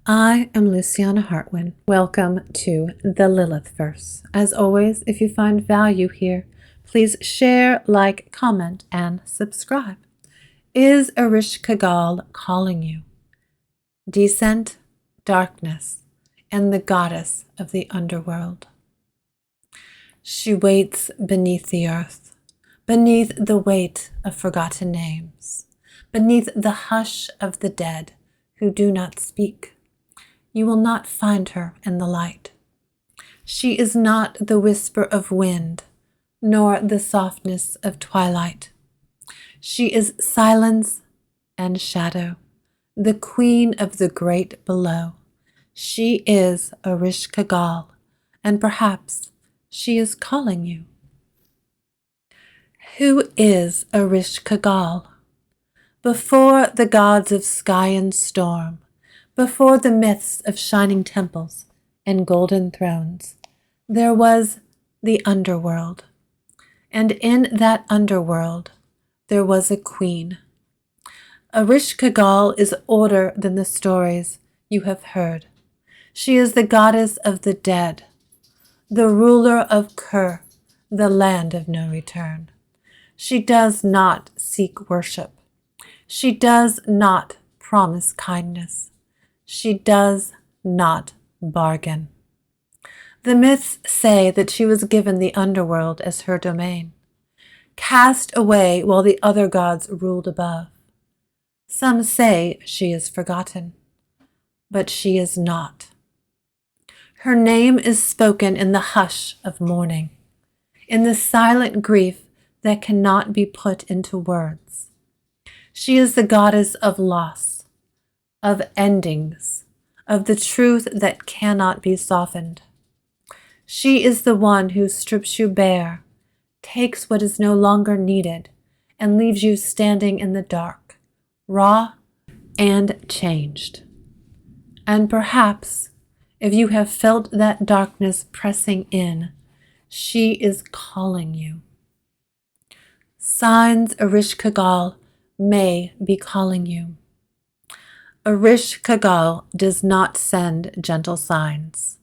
I am Luciana Hartwin. Welcome to the Lilith verse. As always, if you find value here, please share, like, comment, and subscribe. Is Ereshkigal calling you? Descent, darkness, and the goddess of the underworld. She waits beneath the earth, beneath the weight of forgotten names, beneath the hush of the dead who do not speak. You will not find her in the light. She is not the whisper of wind, nor the softness of twilight. She is silence and shadow, the queen of the great below. She is Ereshkigal, and perhaps she is calling you. Who is Ereshkigal? Before the gods of sky and storm, before the myths of shining temples and golden thrones, there was the underworld. And in that underworld, there was a queen. Ereshkigal is older than the stories you have heard. She is the goddess of the dead, the ruler of Kur, the land of no return. She does not seek worship. She does not promise kindness. She does not bargain. The myths say that she was given the underworld as her domain, cast away while the other gods ruled above. Some say she is forgotten, but she is not. Her name is spoken in the hush of mourning, in the silent grief that cannot be put into words. She is the goddess of loss, of endings, of the truth that cannot be softened. She is the one who strips you bare, takes what is no longer needed, and leaves you standing in the dark, raw and changed. And perhaps, if you have felt that darkness pressing in, she is calling you. Signs Ereshkigal may be calling you. Ereshkigal does not send gentle signs.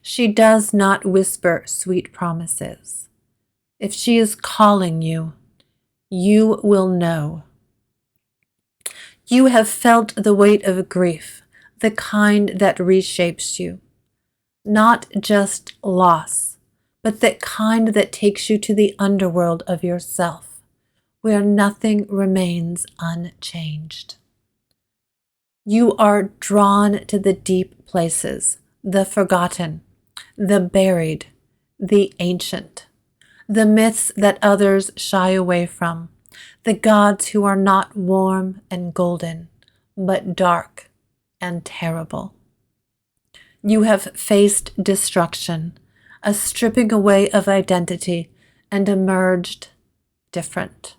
She does not whisper sweet promises. If she is calling you, you will know. You have felt the weight of grief, the kind that reshapes you. Not just loss, but that kind that takes you to the underworld of yourself, where nothing remains unchanged. You are drawn to the deep places, the forgotten, the buried, the ancient, the myths that others shy away from, the gods who are not warm and golden, but dark and terrible. You have faced destruction, a stripping away of identity, and emerged different.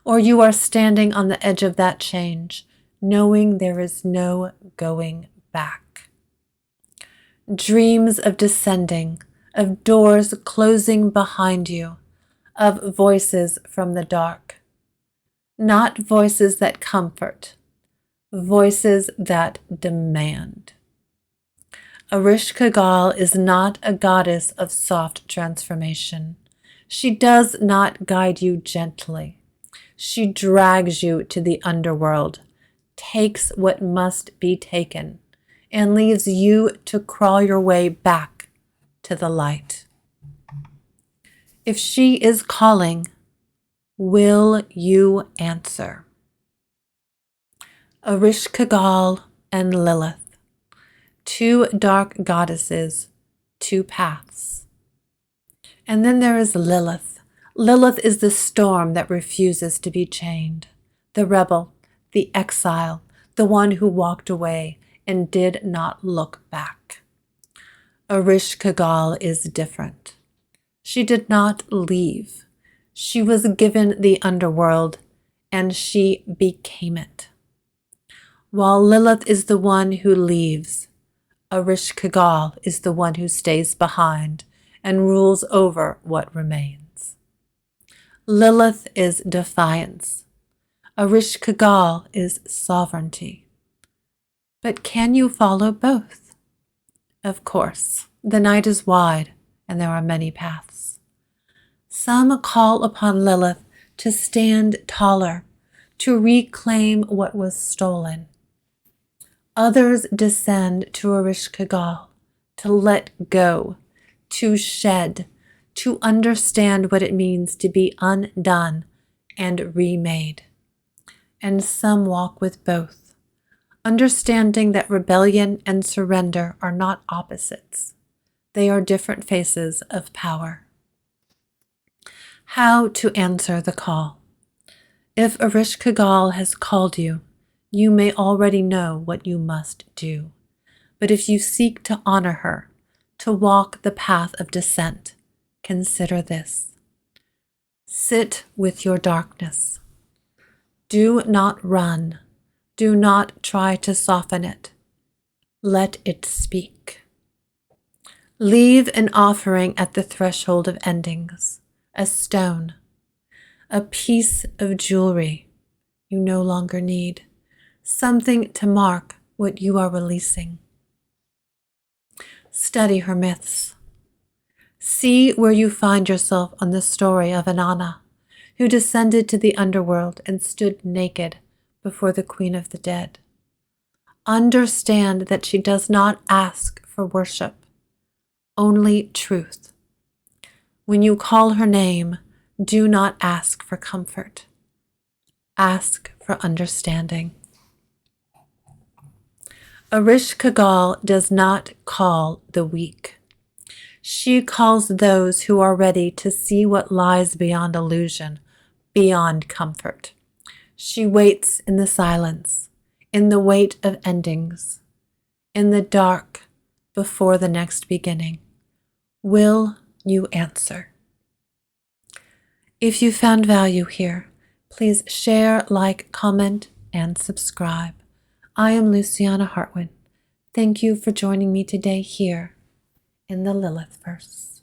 Or you are standing on the edge of that change, knowing there is no going back. Dreams of descending, of doors closing behind you, of voices from the dark. Not voices that comfort, voices that demand. Ereshkigal is not a goddess of soft transformation. She does not guide you gently. She drags you to the underworld, takes what must be taken, and leaves you to crawl your way back to the light. If she is calling, will you answer? Ereshkigal and Lilith, two dark goddesses, two paths. And then there is Lilith. Lilith is the storm that refuses to be chained, the rebel, the exile, the one who walked away and did not look back. Ereshkigal is different. She did not leave. She was given the underworld, and she became it. While Lilith is the one who leaves, Ereshkigal is the one who stays behind and rules over what remains. Lilith is defiance. Ereshkigal is sovereignty. But can you follow both? Of course, the night is wide and there are many paths. Some call upon Lilith to stand taller, to reclaim what was stolen. Others descend to Ereshkigal, to let go, to shed, to understand what it means to be undone and remade. And some walk with both, understanding that rebellion and surrender are not opposites. They are different faces of power. How to answer the call. If Ereshkigal has called you, you may already know what you must do. But if you seek to honor her, to walk the path of descent, consider this. Sit with your darkness. Do not run. Do not try to soften it. Let it speak. Leave an offering at the threshold of endings, a stone, a piece of jewelry you no longer need, something to mark what you are releasing. Study her myths. See where you find yourself on the story of Inanna, who descended to the underworld and stood naked before the Queen of the Dead. Understand that she does not ask for worship, only truth. When you call her name, do not ask for comfort. Ask for understanding. Ereshkigal does not call the weak. She calls those who are ready to see what lies beyond illusion, beyond comfort. She waits in the silence, in the weight of endings, in the dark before the next beginning. Will you answer? If you found value here, please share, like, comment, and subscribe. I am Luciana Hartwin. Thank you for joining me today here in the Lilith verse.